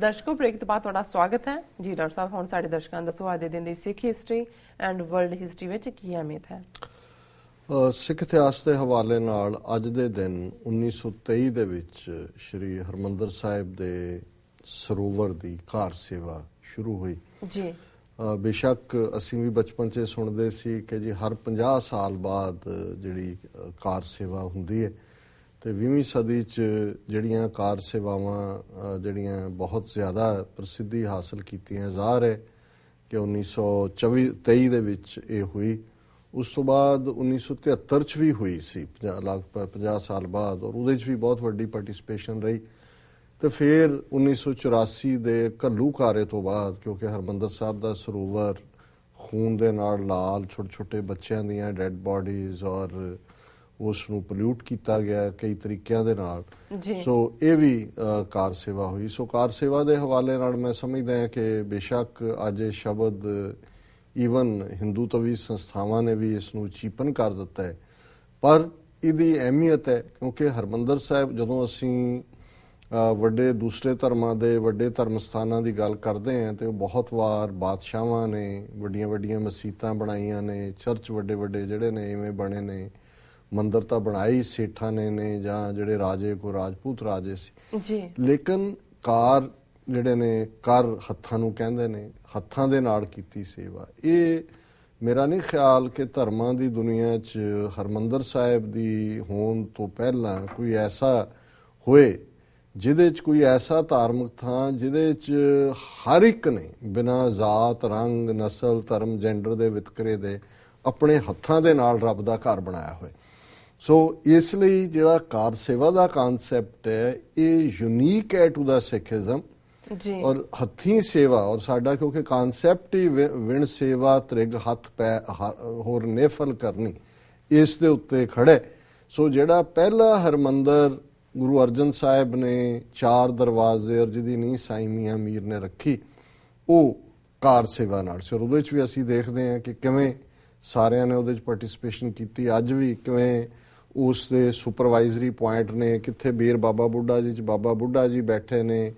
ਦਰਸ਼ਕੋ break ਤੋਂ ਬਾਅਦ ਤੁਹਾਡਾ ਸਵਾਗਤ ਹੈ ਜੀ। ਡਾਕਟਰ ਸਾਹਿਬ ਹੁਣ ਸਾਡੇ ਦਰਸ਼ਕਾਂ ਨੂੰ ਦੱਸੋ ਅੱਜ ਦੇ ਦਿਨ ਦੀ ਸਿੱਖ ਹਿਸਟਰੀ ਐਂਡ ਵਰਲਡ ਹਿਸਟਰੀ ਵਿੱਚ ਕੀ ਅਹਿਮੀਅਤ ਹੈ। ਸਿੱਖ ਇਤਿਹਾਸ ਦੇ ਹਵਾਲੇ ਨਾਲ ਅੱਜ ਦੇ ਦਿਨ 1923 ਦੇ ਵਿੱਚ ਸ਼੍ਰੀ ਹਰਮੰਦਰ ਸਾਹਿਬ ਦੇ ਸਰੋਵਰ ਦੀ ਕਾਰ ਸੇਵਾ ਸ਼ੁਰੂ ਹੋਈ ਜੀ। ਬੇਸ਼ੱਕ ਅਸੀਂ ਵੀ ਬਚਪਨ 'ਚ ਸੁਣਦੇ ਸੀ ਕਿ ਜੀ ਹਰ 50 ਸਾਲ ਬਾਅਦ ਜਿਹੜੀ ਕਾਰ ਸੇਵਾ ਹੁੰਦੀ ਹੈ ਤੇ 20ਵੀਂ ਸਦੀ 'ਚ ਜਿਹੜੀਆਂ ਕਾਰ ਸੇਵਾਵਾਂ ਜਿਹੜੀਆਂ ਬਹੁਤ ਜ਼ਿਆਦਾ ਪ੍ਰਸਿੱਧੀ ਹਾਸਲ ਕੀਤੀਆਂ। ਜ਼ਾਹਰ ਹੈ ਕਿ 1923 ਦੇ ਵਿੱਚ ਇਹ ਹੋਈ। ਉਸ ਤੋਂ ਬਾਅਦ 1973 'ਚ ਵੀ ਹੋਈ ਸੀ, ਲਗਭਗ 50 ਸਾਲ ਬਾਅਦ, ਔਰ ਉਹਦੇ 'ਚ ਵੀ ਬਹੁਤ ਵੱਡੀ ਪਾਰਟੀਸਪੇਸ਼ਨ ਰਹੀ। ਤੇ ਫਿਰ 1984 ਦੇ ਘੱਲੂਘਾਰੇ ਤੋਂ ਬਾਅਦ, ਕਿਉਂਕਿ ਹਰਮੰਦਰ ਸਾਹਿਬ ਦਾ ਸਰੋਵਰ ਖੂਨ ਦੇ ਨਾਲ ਲਾਲ ਛੋਟੇ ਛੋਟੇ ਬੱਚਿਆਂ ਦੀਆਂ ਡੈਡ ਬਾਡੀਜ਼ ਔਰ ਉਸ ਨੂੰ ਪੋਲਿਊਟ ਕੀਤਾ ਗਿਆ ਕਈ ਤਰੀਕਿਆਂ ਦੇ ਨਾਲ, ਸੋ ਇਹ ਵੀ ਕਾਰ ਸੇਵਾ ਹੋਈ। ਸੋ ਕਾਰ ਸੇਵਾ ਦੇ ਹਵਾਲੇ ਨਾਲ ਮੈਂ ਸਮਝਦਾ ਹਾਂ ਕਿ ਬੇਸ਼ੱਕ ਅੱਜ ਇਹ ਸ਼ਬਦ ਈਵਨ ਹਿੰਦੂਤਵੀ ਸੰਸਥਾਵਾਂ ਨੇ ਵੀ ਇਸ ਨੂੰ ਚੀਪਨ ਕਰ ਦਿੱਤਾ ਹੈ, ਪਰ ਇਹਦੀ ਅਹਿਮੀਅਤ ਹੈ ਕਿਉਂਕਿ ਹਰਮੰਦਰ ਸਾਹਿਬ ਜਦੋਂ ਅਸੀਂ ਵੱਡੇ ਦੂਸਰੇ ਧਰਮਾਂ ਦੇ ਵੱਡੇ ਧਰਮ ਸਥਾਨਾਂ ਦੀ ਗੱਲ ਕਰਦੇ ਹਾਂ ਤੇ ਬਹੁਤ ਵਾਰ ਬਾਦਸ਼ਾਹਾਂ ਨੇ ਵੱਡੀਆਂ ਵੱਡੀਆਂ ਮਸੀਤਾਂ ਬਣਾਈਆਂ ਨੇ, ਚਰਚ ਵੱਡੇ ਵੱਡੇ ਜਿਹੜੇ ਨੇ ਇਵੇਂ ਬਣੇ ਨੇ, ਮੰਦਰ ਤਾਂ ਬਣਾਏ ਸੇਠਾਂ ਨੇ ਜਾਂ ਜਿਹੜੇ ਰਾਜੇ ਕੋ ਰਾਜਪੂਤ ਰਾਜੇ ਸੀ ਜੀ। ਲੇਕਿਨ ਕਾਰ ਜਿਹੜੇ ਨੇ ਕਰ ਹੱਥਾਂ ਨੂੰ ਕਹਿੰਦੇ ਨੇ, ਹੱਥਾਂ ਦੇ ਨਾਲ ਕੀਤੀ ਸੇਵਾ, ਇਹ ਮੇਰਾ ਨਹੀਂ ਖਿਆਲ ਕਿ ਧਰਮਾਂ ਦੀ ਦੁਨੀਆ 'ਚ ਹਰਮੰਦਰ ਸਾਹਿਬ ਦੀ ਹੋਣ ਤੋਂ ਪਹਿਲਾਂ ਕੋਈ ਐਸਾ ਹੋਏ ਜਿਹਦੇ 'ਚ ਕੋਈ ਐਸਾ ਧਾਰਮਿਕ ਥਾਂ ਜਿਹਦੇ 'ਚ ਹਰ ਇੱਕ ਨੇ ਬਿਨਾਂ ਜ਼ਾਤ ਰੰਗ ਨਸਲ ਧਰਮ ਜੈਂਡਰ ਦੇ ਵਿਤਕਰੇ ਦੇ ਆਪਣੇ ਹੱਥਾਂ ਦੇ ਨਾਲ ਰੱਬ ਦਾ ਘਰ ਬਣਾਇਆ ਹੋਏ। ਸੋ ਇਸ ਲਈ ਜਿਹੜਾ ਕਾਰ ਸੇਵਾ ਦਾ ਕਾਨਸੈਪਟ ਹੈ ਇਹ ਯੂਨੀਕ ਹੈ ਟੂ ਦਾ ਸਿੱਖੀਜ਼ਮ ਔਰ ਹੱਥੀਂ ਸੇਵਾ, ਔਰ ਸਾਡਾ ਕਿਉਂਕਿ ਕਾਨਸੈਪਟ ਹੀ ਵਿਣ ਸੇਵਾ ਤ੍ਰਿਗ ਹੱਥ ਪੈ ਹੋਰ ਨੇਫਲ ਕਰਨੀ ਇਸ ਦੇ ਉੱਤੇ ਖੜੇ। ਸੋ ਜਿਹੜਾ ਪਹਿਲਾ ਹਰਮੰਦਰ ਗੁਰੂ ਅਰਜਨ ਸਾਹਿਬ ਨੇ 4 ਦਰਵਾਜ਼ੇ ਔਰ ਜਿਹਦੀ ਨੀਂਹ ਸਾਈਂ ਮੀਆਂ ਮੀਰ ਨੇ ਰੱਖੀ ਉਹ ਕਾਰ ਸੇਵਾ ਨਾਲ ਸੀ। ਔਰ ਉਹਦੇ 'ਚ ਵੀ ਅਸੀਂ ਦੇਖਦੇ ਹਾਂ ਕਿ ਕਿਵੇਂ ਸਾਰਿਆਂ ਨੇ ਉਹਦੇ 'ਚ ਪਾਰਟੀਸਪੇਸ਼ਨ ਕੀਤੀ। ਅੱਜ ਵੀ ਕਿਵੇਂ ਉਸ ਦੇ ਸੁਪਰਵਾਈਜ਼ਰੀ ਪੁਆਇੰਟ ਨੇ, ਕਿੱਥੇ ਬੀਰ ਬਾਬਾ ਬੁੱਢਾ ਜੀ 'ਚ ਬਾਬਾ ਬੁੱਢਾ ਜੀ ਬੈਠੇ ਨੇ,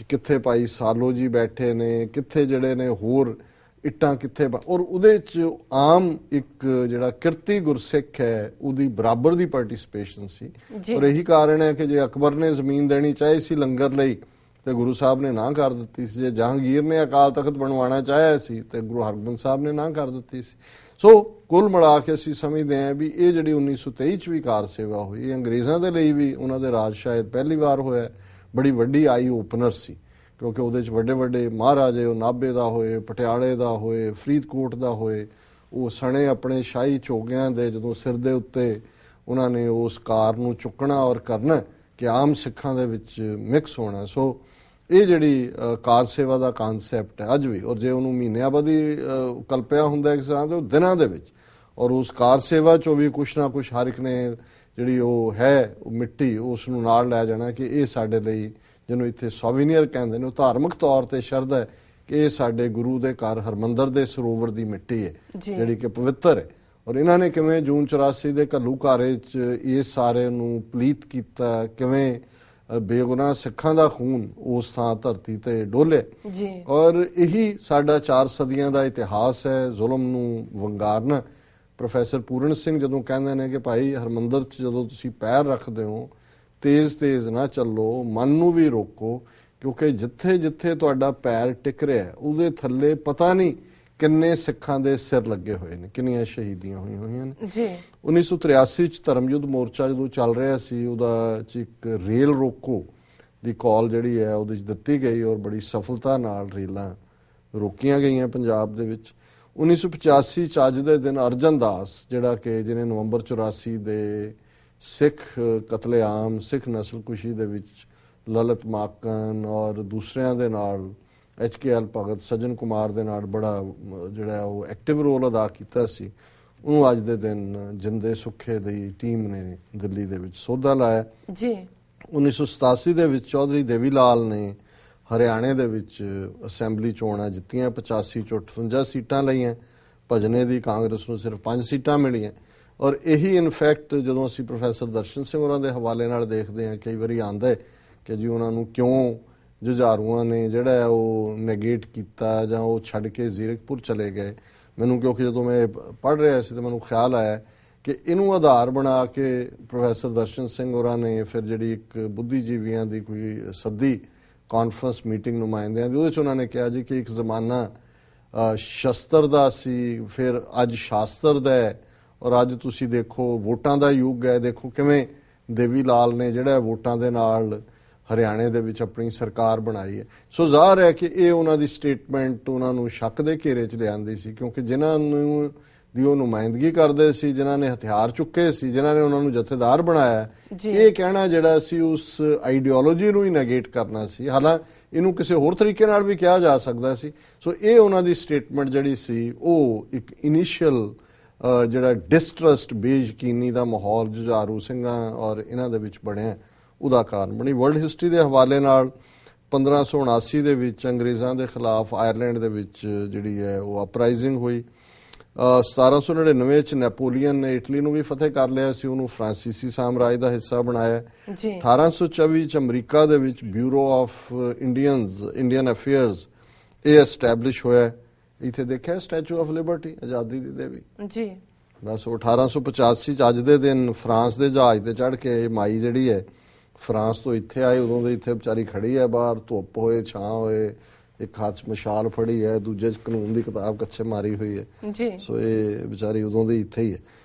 ਕਿੱਥੇ ਭਾਈ ਸਾਲੋ ਜੀ ਬੈਠੇ ਨੇ, ਕਿੱਥੇ ਜਿਹੜੇ ਨੇ ਹੋਰ ਇੱਟਾਂ ਕਿੱਥੇ, ਔਰ ਉਹਦੇ 'ਚ ਆਮ ਇੱਕ ਜਿਹੜਾ ਕਿਰਤੀ ਗੁਰਸਿੱਖ ਹੈ ਉਹਦੀ ਬਰਾਬਰ ਦੀ ਪਾਰਟੀਸਪੇਸ਼ਨ ਸੀ। ਔਰ ਇਹੀ ਕਾਰਨ ਹੈ ਕਿ ਜੇ ਅਕਬਰ ਨੇ ਜ਼ਮੀਨ ਦੇਣੀ ਚਾਹੀ ਸੀ ਲੰਗਰ ਲਈ ਤੇ ਗੁਰੂ ਸਾਹਿਬ ਨੇ ਨਾ ਕਰ ਦਿੱਤੀ ਸੀ। ਜੇ ਜਹਾਂਗੀਰ ਨੇ ਅਕਾਲ ਤਖਤ ਬਣਵਾਉਣਾ ਚਾਹਿਆ ਸੀ ਤੇ ਗੁਰੂ ਹਰਗੋਬਿੰਦ ਸਾਹਿਬ ਨੇ ਨਾ ਕਰ ਦਿੱਤੀ ਸੀ। ਸੋ ਕੁੱਲ ਮਿਲਾ ਕੇ ਅਸੀਂ ਸਮਝਦੇ ਹਾਂ ਵੀ ਇਹ ਜਿਹੜੀ 1923 'ਚ ਵੀ ਕਾਰ ਸੇਵਾ ਹੋਈ, ਅੰਗਰੇਜ਼ਾਂ ਦੇ ਲਈ ਵੀ ਉਹਨਾਂ ਦੇ ਰਾਜ ਸ਼ਾਇਦ ਪਹਿਲੀ ਵਾਰ ਹੋਇਆ, ਬੜੀ ਵੱਡੀ ਆਈ ਓਪਨਰ ਸੀ ਕਿਉਂਕਿ ਉਹਦੇ 'ਚ ਵੱਡੇ ਵੱਡੇ ਮਹਾਰਾਜੇ, ਉਹ ਨਾਭੇ ਦਾ ਹੋਏ, ਪਟਿਆਲੇ ਦਾ ਹੋਏ, ਫਰੀਦਕੋਟ ਦਾ ਹੋਏ, ਉਹ ਸਣੇ ਆਪਣੇ ਸ਼ਾਹੀ ਚੋਗਿਆਂ ਦੇ ਜਦੋਂ ਸਿਰ ਦੇ ਉੱਤੇ ਉਹਨਾਂ ਨੇ ਉਸ ਕਾਰ ਨੂੰ ਚੁੱਕਣਾ ਔਰ ਕਰਨਾ ਕਿ ਆਮ ਸਿੱਖਾਂ ਦੇ ਵਿੱਚ ਮਿਕਸ ਹੋਣਾ। ਸੋ ਇਹ ਜਿਹੜੀ ਕਾਰ ਸੇਵਾ ਦਾ ਕਾਨਸੈਪਟ ਹੈ ਅੱਜ ਵੀ, ਔਰ ਜੇ ਉਹਨੂੰ ਮਹੀਨਿਆਂ ਬਾਅਦ ਹੀ ਕਲਪਿਆ ਹੁੰਦਾ ਕਿਸੇ ਤਰ੍ਹਾਂ ਦੇ ਉਹ ਦਿਨਾਂ ਦੇ ਵਿੱਚ, ਔਰ ਉਸ ਕਾਰ ਸੇਵਾ 'ਚੋਂ ਵੀ ਕੁਛ ਨਾ ਕੁਛ ਹਰ ਇੱਕ ਨੇ ਜਿਹੜੀ ਉਹ ਹੈ ਉਹ ਮਿੱਟੀ ਉਸ ਨੂੰ ਨਾਲ ਲੈ ਜਾਣਾ ਕਿ ਇਹ ਸਾਡੇ ਲਈ, ਜਿਹਨੂੰ ਇੱਥੇ ਸੋਵੀਨੀਅਰ ਕਹਿੰਦੇ ਨੇ, ਉਹ ਧਾਰਮਿਕ ਤੌਰ ਤੇ ਸ਼ਰਧਾ ਹੈ ਕਿ ਇਹ ਸਾਡੇ ਗੁਰੂ ਦੇ ਘਰ ਹਰਮੰਦਰ ਦੇ ਸਰੋਵਰ ਦੀ ਮਿੱਟੀ ਹੈ ਜਿਹੜੀ ਕਿ ਪਵਿੱਤਰ ਹੈ। ਔਰ ਇਹਨਾਂ ਨੇ ਕਿਵੇਂ ਜੂਨ 84 ਦੇ ਘੱਲੂਘਾਰੇ 'ਚ ਇਸ ਸਾਰੇ ਨੂੰ ਪਲੀਤ ਕੀਤਾ, ਕਿਵੇਂ ਬੇਗੁਨਾਹ ਸਿੱਖਾਂ ਦਾ ਖੂਨ ਉਸ ਥਾਂ ਧਰਤੀ ਤੇ ਡੋਲੇ। ਔਰ ਇਹੀ ਸਾਡਾ 4 ਸਦੀਆਂ ਦਾ ਇਤਿਹਾਸ ਹੈ ਜ਼ੁਲਮ ਨੂੰ ਵੰਗਾਰਨਾ। ਪ੍ਰੋਫੈਸਰ ਪੂਰਨ ਸਿੰਘ ਜਦੋਂ ਕਹਿੰਦੇ ਨੇ ਕਿ ਭਾਈ ਹਰਮੰਦਰ 'ਚ ਜਦੋਂ ਤੁਸੀਂ ਪੈਰ ਰੱਖਦੇ ਹੋ ਤੇਜ਼ ਤੇਜ਼ ਨਾ ਚੱਲੋ, ਮਨ ਨੂੰ ਵੀ ਰੋਕੋ, ਕਿਉਂਕਿ ਜਿੱਥੇ ਜਿੱਥੇ ਤੁਹਾਡਾ ਪੈਰ ਟਿਕ ਰਿਹਾ ਉਹਦੇ ਥੱਲੇ ਪਤਾ ਨਹੀਂ ਕਿੰਨੇ ਸਿੱਖਾਂ ਦੇ ਸਿਰ ਲੱਗੇ ਹੋਏ ਨੇ, ਕਿੰਨੀਆਂ ਸ਼ਹੀਦੀਆਂ ਹੋਈਆਂ ਨੇ। 1983 'ਚ ਧਰਮ ਯੁੱਧ ਮੋਰਚਾ ਜਦੋਂ ਚੱਲ ਰਿਹਾ ਸੀ ਉਹਦਾ 'ਚ ਇੱਕ ਰੇਲ ਰੋਕੋ ਦੀ ਕਾਲ ਜਿਹੜੀ ਹੈ ਉਹਦੇ 'ਚ ਦਿੱਤੀ ਗਈ ਔਰ ਬੜੀ ਸਫਲਤਾ ਨਾਲ ਰੇਲਾਂ ਰੋਕੀਆਂ ਗਈਆਂ ਪੰਜਾਬ ਦੇ ਵਿੱਚ। 1985 'ਚ ਅੱਜ ਦੇ ਦਿਨ ਅਰਜਨ ਦਾਸ ਜਿਹੜਾ ਕਿ ਜਿਹਨੇ ਨਵੰਬਰ 84 ਦੇ ਸਿੱਖ ਕਤਲੇਆਮ, ਸਿੱਖ ਨਸਲਕੁਸ਼ੀ ਦੇ ਵਿੱਚ ਲਲਿਤ ਮਾਕਨ ਔਰ ਦੂਸਰਿਆਂ ਦੇ ਨਾਲ HKL ਭਗਤ, ਸੱਜਣ ਕੁਮਾਰ ਦੇ ਨਾਲ ਬੜਾ ਜਿਹੜਾ ਉਹ ਐਕਟਿਵ ਰੋਲ ਅਦਾ ਕੀਤਾ ਸੀ, ਉਹਨੂੰ ਅੱਜ ਦੇ ਦਿਨ ਜਿੰਦੇ ਸੁੱਖੇ ਦੀ ਟੀਮ ਨੇ ਦਿੱਲੀ ਦੇ ਵਿੱਚ ਸੋਧਾ ਲਾਇਆ ਜੀ। 1987 ਦੇ ਵਿੱਚ ਚੌਧਰੀ ਦੇਵੀ ਲਾਲ ਨੇ ਹਰਿਆਣੇ ਦੇ ਵਿੱਚ ਅਸੈਂਬਲੀ ਚੋਣਾਂ ਜਿੱਤੀਆਂ, 85 ਚੋਂ 58 ਸੀਟਾਂ ਲਈਆਂ। ਭਜਨੇ ਦੀ ਕਾਂਗਰਸ ਨੂੰ ਸਿਰਫ 5 ਸੀਟਾਂ ਮਿਲੀਆਂ। ਔਰ ਇਹੀ ਇਨਫੈਕਟ ਜਦੋਂ ਅਸੀਂ ਪ੍ਰੋਫੈਸਰ ਦਰਸ਼ਨ ਸਿੰਘ ਹੋਰਾਂ ਦੇ ਹਵਾਲੇ ਨਾਲ ਦੇਖਦੇ ਹਾਂ, ਕਈ ਵਾਰੀ ਆਉਂਦਾ ਹੈ ਕਿ ਜੀ ਉਹਨਾਂ ਨੂੰ ਕਿਉਂ ਜੁਝਾਰੂਆਂ ਨੇ ਜਿਹੜਾ ਉਹ ਨੈਗੇਟ ਕੀਤਾ ਜਾਂ ਉਹ ਛੱਡ ਕੇ ਜ਼ੀਰਕਪੁਰ ਚਲੇ ਗਏ। ਮੈਨੂੰ ਕਿਉਂਕਿ ਜਦੋਂ ਮੈਂ ਪੜ੍ਹ ਰਿਹਾ ਸੀ ਤਾਂ ਮੈਨੂੰ ਖਿਆਲ ਆਇਆ ਕਿ ਇਹਨੂੰ ਆਧਾਰ ਬਣਾ ਕੇ ਪ੍ਰੋਫੈਸਰ ਦਰਸ਼ਨ ਸਿੰਘ ਹੋਰਾਂ ਨੇ ਫਿਰ ਜਿਹੜੀ ਇੱਕ ਬੁੱਧੀਜੀਵੀਆਂ ਦੀ ਕੋਈ ਸੱਦੀ ਕਾਨਫਰੰਸ ਮੀਟਿੰਗ ਨੁਮਾਇੰਦਿਆਂ ਦੀ, ਉਹਦੇ 'ਚ ਉਹਨਾਂ ਨੇ ਕਿਹਾ ਜੀ ਕਿ ਇੱਕ ਜ਼ਮਾਨਾ ਸ਼ਸਤਰ ਦਾ ਸੀ, ਫਿਰ ਅੱਜ ਸ਼ਾਸਤਰ ਦਾ ਹੈ, ਔਰ ਅੱਜ ਤੁਸੀਂ ਦੇਖੋ ਵੋਟਾਂ ਦਾ ਯੁੱਗ ਹੈ। ਦੇਖੋ ਕਿਵੇਂ ਦੇਵੀ ਲਾਲ ਨੇ ਜਿਹੜਾ ਵੋਟਾਂ ਦੇ ਨਾਲ ਹਰਿਆਣੇ ਦੇ ਵਿੱਚ ਆਪਣੀ ਸਰਕਾਰ ਬਣਾਈ ਹੈ। ਸੋ ਜ਼ਾਹਰ ਹੈ ਕਿ ਇਹ ਉਹਨਾਂ ਦੀ ਸਟੇਟਮੈਂਟ ਉਹਨਾਂ ਨੂੰ ਸ਼ੱਕ ਦੇ ਘੇਰੇ 'ਚ ਲਿਆਂਦੀ ਸੀ, ਕਿਉਂਕਿ ਜਿਨ੍ਹਾਂ ਨੂੰ ਦੀ ਉਹ ਨੁਮਾਇੰਦਗੀ ਕਰਦੇ ਸੀ, ਜਿਨ੍ਹਾਂ ਨੇ ਹਥਿਆਰ ਚੁੱਕੇ ਸੀ, ਜਿਨ੍ਹਾਂ ਨੇ ਉਹਨਾਂ ਨੂੰ ਜਥੇਦਾਰ ਬਣਾਇਆ, ਇਹ ਕਹਿਣਾ ਜਿਹੜਾ ਸੀ ਉਸ ਆਈਡੀਓਲੋਜੀ ਨੂੰ ਹੀ ਨੈਗੇਟ ਕਰਨਾ ਸੀ। ਹਾਲਾਂਕਿ ਇਹਨੂੰ ਕਿਸੇ ਹੋਰ ਤਰੀਕੇ ਨਾਲ ਵੀ ਕਿਹਾ ਜਾ ਸਕਦਾ ਸੀ। ਸੋ ਇਹ ਉਹਨਾਂ ਦੀ ਸਟੇਟਮੈਂਟ ਜਿਹੜੀ ਸੀ ਉਹ ਇੱਕ ਇਨੀਸ਼ੀਅਲ ਜਿਹੜਾ ਡਿਸਟਰਸਟ, ਬੇਯਕੀਨੀ ਦਾ ਮਾਹੌਲ ਜੁਝਾਰੂ ਸਿੰਘਾਂ ਔਰ ਇਹਨਾਂ ਦੇ ਵਿੱਚ ਬਣਿਆ, ਉਹਦਾ ਕਾਰਨ ਬਣੀ। ਵਰਲਡ ਹਿਸਟਰੀ ਦੇ ਹਵਾਲੇ ਨਾਲ 1579 ਦੇ ਵਿੱਚ ਅੰਗਰੇਜ਼ਾਂ ਦੇ ਖਿਲਾਫ ਆਇਰਲੈਂਡ ਦੇ ਵਿੱਚ ਜਿਹੜੀ ਹੈ ਉਹ ਅਪਰਾਈਜ਼ਿੰਗ ਹੋਈ। 1799 ਚ ਨੈਪੋਲੀਅਨ ਨੇ ਇਟਲੀ ਨੂੰ ਵੀ ਫਤਿਹ ਕਰ ਲਿਆ ਸੀ, ਉਹਨੂੰ ਫਰਾਂਸੀਸੀ ਸਾਮਰਾਜ ਦਾ ਹਿੱਸਾ ਬਣਾਇਆ। 1824 ਚ ਅਮਰੀਕਾ ਦੇ ਵਿੱਚ ਬਿਊਰੋ ਆਫ ਇੰਡੀਅਨ ਅਫੇਅਰਸ ਇਹ ਐਸਟੈਬਲਿਸ਼ ਹੋਇਆ। ਇੱਥੇ ਦੇਖਿਆ ਸਟੈਚੂ ਆਫ ਲਿਬਰਟੀ, ਆਜ਼ਾਦੀ ਦੀ ਦੇਵੀ ਜੀ। ਬਸ 1885 ਚ ਅੱਜ ਦੇ ਦਿਨ ਫਰਾਂਸ ਦੇ ਜਹਾਜ਼ ਤੇ ਚੜ੍ਹ ਕੇ ਮਾਈ ਜਿਹੜੀ ਹੈ ਫਰਾਂਸ ਤੋਂ ਇੱਥੇ ਆਏ, ਉਦੋਂ ਦੇ ਇੱਥੇ ਵਿਚਾਰੀ ਖੜੀ ਹੈ ਬਾਹਰ, ਧੁੱਪ ਹੋਏ ਛਾਂ ਹੋਏ, ਇੱਕ ਹੱਥ 'ਚ ਮਸ਼ਾਲ ਫੜੀ ਹੈ, ਦੂਜੇ 'ਚ ਕਾਨੂੰਨ ਦੀ ਕਿਤਾਬ ਕੱਛੇ ਮਾਰੀ ਹੋਈ ਹੈ। ਸੋ ਇਹ ਵਿਚਾਰੀ ਉਦੋਂ ਦੀ ਇੱਥੇ ਹੀ ਹੈ।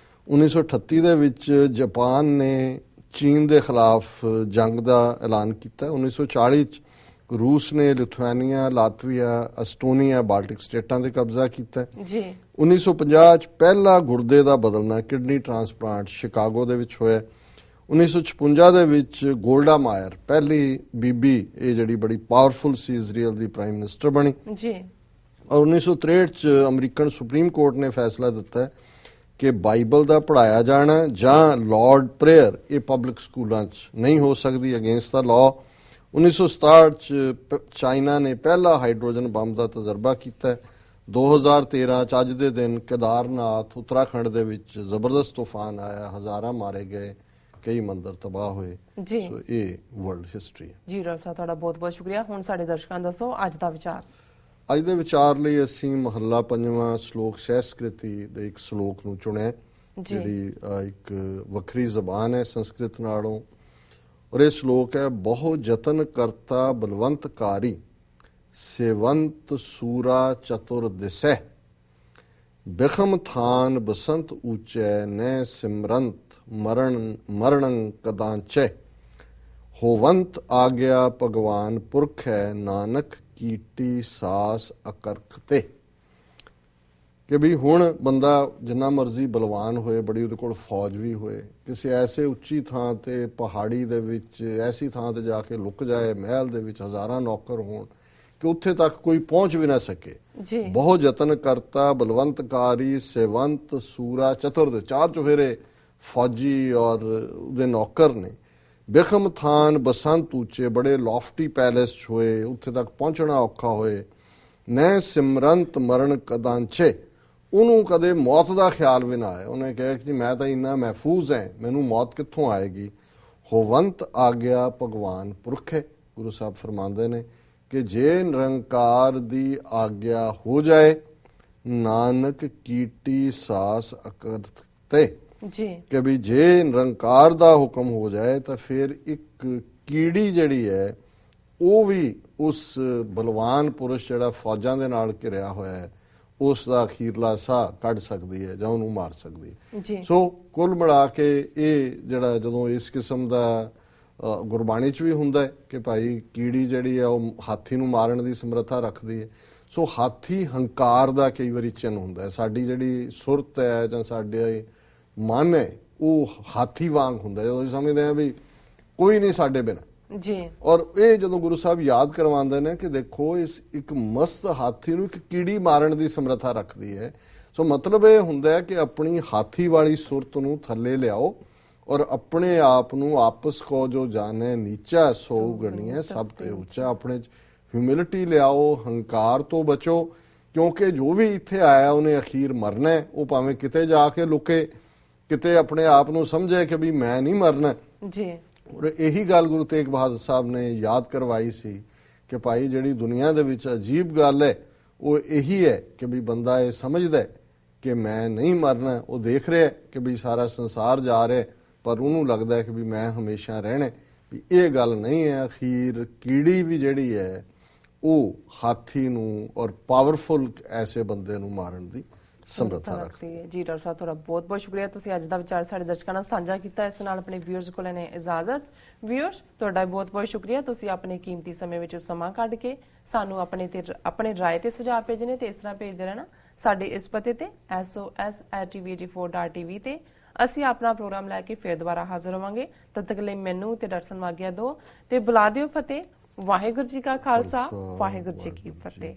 1938 ਦੇ ਵਿੱਚ ਜਾਪਾਨ ਨੇ ਚੀਨ ਦੇ ਖਿਲਾਫ ਜੰਗ ਦਾ ਐਲਾਨ ਕੀਤਾ। 1940 ਚ ਰੂਸ ਨੇ ਲਿਥੁਆਨੀਆ, ਲਾਤਵੀਆ, ਅਸਟੋਨੀਆ, ਬਾਲਟਿਕ ਸਟੇਟਾਂ ਤੇ ਕਬਜ਼ਾ ਕੀਤਾ। 1950 ਚ ਪਹਿਲਾ ਗੁਰਦੇ ਦਾ ਬਦਲਣਾ, ਕਿਡਨੀ ਟ੍ਰਾਂਸਪਲਾਂਟ ਸ਼ਿਕਾਗੋ ਦੇ ਵਿੱਚ ਹੋਇਆ। 1956 ਦੇ ਵਿੱਚ ਗੋਲਡਾ ਮਾਇਰ ਪਹਿਲੀ ਬੀਬੀ, ਇਹ ਜਿਹੜੀ ਬੜੀ ਪਾਵਰਫੁਲ ਸੀ, ਇਜ਼ਰਾਈਲ ਦੀ ਪ੍ਰਾਈਮ ਮਿਨਿਸਟਰ ਬਣੀ। ਔਰ 1963 ਚ ਅਮਰੀਕਨ ਸੁਪਰੀਮ ਕੋਰਟ ਨੇ ਫੈਸਲਾ ਦਿੱਤਾ ਕਿ ਬਾਈਬਲ ਦਾ ਪੜ੍ਹਾਇਆ ਜਾਣਾ ਜਾਂ ਲਾਰਡ ਪ੍ਰੇਅਰ ਇਹ ਪਬਲਿਕ ਸਕੂਲਾਂ 'ਚ ਨਹੀਂ ਹੋ ਸਕਦੀ, ਅਗੇਂਸਟ ਦਾ ਲਾਅ। 1967 ਚ ਚਾਈਨਾ ਨੇ ਪਹਿਲਾ ਹਾਈਡਰੋਜਨ ਬੰਬ ਦਾ ਤਜਰਬਾ ਕੀਤਾ। 2013 ਚ ਅੱਜ ਦੇ ਦਿਨ ਕੇਦਾਰਨਾਥ ਉੱਤਰਾਖੰਡ ਦੇ ਵਿੱਚ ਜ਼ਬਰਦਸਤ ਤੂਫਾਨ ਆਇਆ, ਹਜ਼ਾਰਾਂ ਮਾਰੇ ਗਏ, ਕਈ ਮੰਦਰ ਤਬਾਹ ਹੋਏ। ਸੋ ਇਹ ਵਰਲਡ ਹਿਸਟਰੀ ਹੈ ਜੀ। ਡਾਕਟਰ ਸਾਹਿਬ ਤੁਹਾਡਾ ਬਹੁਤ ਬਹੁਤ ਸ਼ੁਕਰੀਆ। ਹੁਣ ਸਾਡੇ ਦਰਸ਼ਕਾਂ ਨੂੰ ਦੱਸੋ ਅੱਜ ਦਾ ਵਿਚਾਰ। ਅੱਜ ਦੇ ਵਿਚਾਰ ਲਈ ਅਸੀਂ ਮਹੱਲਾ ਪੰਜਵਾਂ ਸ਼ਲੋਕ ਸਹਿਸਕ੍ਰਿਤੀ ਦੇ ਇੱਕ ਸ਼ਲੋਕ ਨੂੰ ਚੁਣਿਆ, ਜਿਹੜੀ ਇੱਕ ਵੱਖਰੀ ਜ਼ਬਾਨ ਹੈ ਸੰਸਕ੍ਰਿਤ ਨਾਲੋਂ। ਔਰ ਇਹ ਸ਼ਲੋਕ ਹੈ, ਬਹੁ ਜਤਨ ਕਰਤਾ ਬਲਵੰਤਕਾਰੀ, ਸੇਵੰਤ ਸੂਰਾ ਚਤੁਰ ਦਿਸੈ, ਬਿਖਮ ਥਾਨ ਬਸੰਤ ਊਚੈ, ਨੈ ਸਿਮਰੰਤ ਮਰਣੰ ਕਦਾਂਚੈ, ਹੋਵੰਤ ਆਗਿਆ ਭਗਵਾਨ ਪੁਰਖ ਹੈ, ਨਾਨਕ ਕੀਟੀ ਸਾਸ ਅਕਰਖ ਤੇ। ਕਿ ਵੀ ਹੁਣ ਬੰਦਾ ਜਿੰਨਾ ਮਰਜ਼ੀ ਬਲਵਾਨ ਹੋਏ, ਬੜੀ ਉਹਦੇ ਕੋਲ ਫੌਜ ਵੀ ਹੋਏ, ਕਿਸੇ ਐਸੇ ਉੱਚੀ ਥਾਂ ਤੇ, ਪਹਾੜੀ ਦੇ ਵਿੱਚ ਐਸੀ ਥਾਂ ਤੇ ਜਾ ਕੇ ਲੁਕ ਜਾਏ, ਮਹਿਲ ਦੇ ਵਿੱਚ ਹਜ਼ਾਰਾਂ ਨੌਕਰ ਹੋਣ ਕਿ ਉੱਥੇ ਤੱਕ ਕੋਈ ਪਹੁੰਚ ਵੀ ਨਾ ਸਕੇ। ਬਹੁਤ ਯਤਨ ਕਰਤਾ ਬਲਵੰਤਕਾਰੀ, ਸੇਵੰਤ ਸੂਰਾ ਚਤੁਰ, ਚਾਰ ਚੁਫੇਰੇ ਫੌਜੀ ਔਰ ਉਹਦੇ ਨੌਕਰ ਨੇ। ਬਿਖਮ ਥਾਨ ਬਸੰਤ ਉੱਚੇ, ਬੜੇ ਲੌਫਟੀ ਪੈਲੇਸ ਹੋਏ, ਉੱਥੇ ਤੱਕ ਪਹੁੰਚਣਾ ਔਖਾ ਹੋਏ। ਨੈ ਸਿਮਰੰਤ ਮਰਨ ਕਦਾਂਚੇ, ਉਹਨੂੰ ਕਦੇ ਮੌਤ ਦਾ ਖਿਆਲ ਵੀ ਨਾ ਆਇਆ। ਉਹਨੇ ਕਿਹਾ ਕਿ ਮੈਂ ਤਾਂ ਇੰਨਾ ਮਹਿਫੂਜ਼ ਹੈ, ਮੈਨੂੰ ਮੌਤ ਕਿੱਥੋਂ ਆਏਗੀ। ਹੋਵੰਤ ਆਗਿਆ ਭਗਵਾਨ ਪੁਰਖ ਹੈ। ਗੁਰੂ ਸਾਹਿਬ ਫਰਮਾਉਂਦੇ ਨੇ ਕਿ ਜੇ ਨਿਰੰਕਾਰ ਦੀ ਆਗਿਆ ਹੋ ਜਾਏ, ਨਾਨਕ ਕੀਟੀ ਸਾਸ ਅਕਰਤ ਤੇ, ਕਿ ਵੀ ਜੇ ਨਿਰੰਕਾਰ ਦਾ ਹੁਕਮ ਹੋ ਜਾਏ ਤਾਂ ਫਿਰ ਇੱਕ ਕੀੜੀ ਜਿਹੜੀ ਹੈ ਉਹ ਵੀ ਉਸ ਬਲਵਾਨ ਪੁਰਸ਼ ਜਿਹੜਾ ਫੌਜਾਂ ਦੇ ਨਾਲ ਘਿਰਿਆ ਹੋਇਆ ਹੈ ਉਸ ਦਾ ਅਖੀਰਲਾ ਸਾਹ ਕੱਢ ਸਕਦੀ ਹੈ ਜਾਂ ਉਹਨੂੰ ਮਾਰ ਸਕਦੀ ਹੈ। ਸੋ ਕੁੱਲ ਮਿਲਾ ਕੇ ਇਹ ਜਿਹੜਾ ਜਦੋਂ ਇਸ ਕਿਸਮ ਦਾ ਗੁਰਬਾਣੀ 'ਚ ਵੀ ਹੁੰਦਾ ਹੈ ਕਿ ਭਾਈ ਕੀੜੀ ਜਿਹੜੀ ਹੈ ਉਹ ਹਾਥੀ ਨੂੰ ਮਾਰਨ ਦੀ ਸਮਰੱਥਾ ਰੱਖਦੀ ਹੈ। ਸੋ ਹਾਥੀ ਹੰਕਾਰ ਦਾ ਕਈ ਵਾਰੀ ਚਿੰਨ੍ਹ ਹੁੰਦਾ ਹੈ। ਸਾਡੀ ਜਿਹੜੀ ਸੁਰਤ ਹੈ ਜਾਂ ਸਾਡੇ ਮਨ ਹੈ ਉਹ ਹਾਥੀ ਵਾਂਗ ਹੁੰਦਾ, ਜਦੋਂ ਅਸੀਂ ਸਮਝਦੇ ਹਾਂ ਵੀ ਕੋਈ ਨਹੀਂ ਸਾਡੇ ਬਿਨਾਂ ਜੀ। ਔਰ ਇਹ ਜਦੋਂ ਗੁਰੂ ਸਾਹਿਬ ਯਾਦ ਕਰਵਾਉਂਦੇ ਨੇ ਕਿ ਦੇਖੋ ਇਸ ਇੱਕ ਮਸਤ ਹਾਥੀ ਨੂੰ ਇੱਕ ਕੀੜੀ ਮਾਰਨ ਦੀ ਸਮਰੱਥਾ ਰੱਖਦੀ ਹੈ। ਸੋ ਮਤਲਬ ਇਹ ਹੁੰਦਾ ਹੈ ਕਿ ਆਪਣੀ ਹਾਥੀ ਵਾਲੀ ਸੁਰਤ ਨੂੰ ਥੱਲੇ ਲਿਆਓ ਔਰ ਆਪਣੇ ਆਪ ਨੂੰ ਆਪਸ ਕੋ ਜੋ ਜਾਣੇ ਨੀਚਾ ਸੋ ਗਣੀਏ ਸਭ ਤੇ ਉੱਚਾ, ਆਪਣੇ ਚ ਹਿਊਮਿਲਿਟੀ ਲਿਆਓ, ਹੰਕਾਰ ਤੋਂ ਬਚੋ, ਕਿਉਂਕਿ ਜੋ ਵੀ ਇੱਥੇ ਆਇਆ ਉਹਨੇ ਅਖੀਰ ਮਰਨਾ ਹੈ। ਉਹ ਭਾਵੇਂ ਕਿਤੇ ਜਾ ਕੇ ਲੁਕੇ, ਕਿਤੇ ਆਪਣੇ ਆਪ ਨੂੰ ਸਮਝੇ ਕਿ ਵੀ ਮੈਂ ਨਹੀਂ ਮਰਨਾ ਜੀ। ਔਰ ਇਹੀ ਗੱਲ ਗੁਰੂ ਤੇਗ ਬਹਾਦਰ ਸਾਹਿਬ ਨੇ ਯਾਦ ਕਰਵਾਈ ਸੀ ਕਿ ਭਾਈ ਜਿਹੜੀ ਦੁਨੀਆ ਦੇ ਵਿੱਚ ਅਜੀਬ ਗੱਲ ਹੈ ਉਹ ਇਹੀ ਹੈ ਕਿ ਵੀ ਬੰਦਾ ਇਹ ਸਮਝਦਾ ਹੈ ਕਿ ਮੈਂ ਨਹੀਂ ਮਰਨਾ। ਉਹ ਦੇਖ ਰਿਹਾ ਕਿ ਵੀ ਸਾਰਾ ਸੰਸਾਰ ਜਾ ਰਿਹਾ, ਪਰ ਉਹਨੂੰ ਲੱਗਦਾ ਹੈ ਕਿ ਵੀ ਮੈਂ ਹਮੇਸ਼ਾ ਰਹਿਣਾ। ਵੀ ਇਹ ਗੱਲ ਨਹੀਂ ਹੈ। ਅਖੀਰ ਕੀੜੀ ਵੀ ਜਿਹੜੀ ਹੈ ਉਹ ਹਾਥੀ ਨੂੰ ਔਰ ਪਾਵਰਫੁਲ ਐਸੇ ਬੰਦੇ ਨੂੰ ਮਾਰਨ ਦੀ ਸਮਰੱਥਾ ਰੱਖਦੀ ਹੈ। ਜੀ ਡਾਕਟਰ ਸਾਹਿਬ, ਤੁਹਾਡਾ ਬਹੁਤ ਬਹੁਤ ਸ਼ੁਕਰੀਆ। ਤੁਸੀਂ ਅੱਜ ਦਾ ਵਿਚਾਰ ਸਾਡੇ ਦਰਸ਼ਕਾਂ ਨਾਲ ਸਾਂਝਾ ਕੀਤਾ। ਇਸ ਨਾਲ ਆਪਣੇ ਵਿਊਅਰਸ ਕੋਲ ਲੈਣੇ ਇਜਾਜ਼ਤ। ਵਿਊਅਰਸ, ਤੁਹਾਡਾ ਬਹੁਤ ਬਹੁਤ ਸ਼ੁਕਰੀਆ। ਤੁਸੀਂ ਆਪਣੇ ਕੀਮਤੀ ਸਮੇਂ ਵਿੱਚ ਸਮਾਂ ਕੱਢ ਕੇ ਸਾਨੂੰ ਆਪਣੇ ਰਾਏ ਤੇ ਸੁਝਾਅ ਭੇਜਣੇ ਤੇ ਇਸ ਤਰ੍ਹਾਂ ਭੇਜਦੇ ਰਹਿਣਾ ਸਾਡੇ ਇਸ ਪਤੇ ਤੇ sos@tv84.tv ਤੇ। ਅਸੀਂ ਆਪਣਾ ਪ੍ਰੋਗਰਾਮ ਲੈ ਕੇ ਫਿਰ ਦੁਬਾਰਾ ਹਾਜ਼ਰ ਹੋਵਾਂਗੇ। ਤਦ ਤੱਕ ਲਈ ਮੈਨੂੰ ਤੇ ਡਾਕਟਰ ਸਾਹਿਬ ਆਗਿਆ ਦਿਓ ਤੇ ਬੁਲਾ ਦਿਓ ਫਤਿਹ। ਵਾਹਿਗੁਰੂ ਜੀ ਕਾ ਖਾਲਸਾ, ਵਾਹਿਗੁਰੂ ਜੀ ਕੀ ਫਤਿਹ।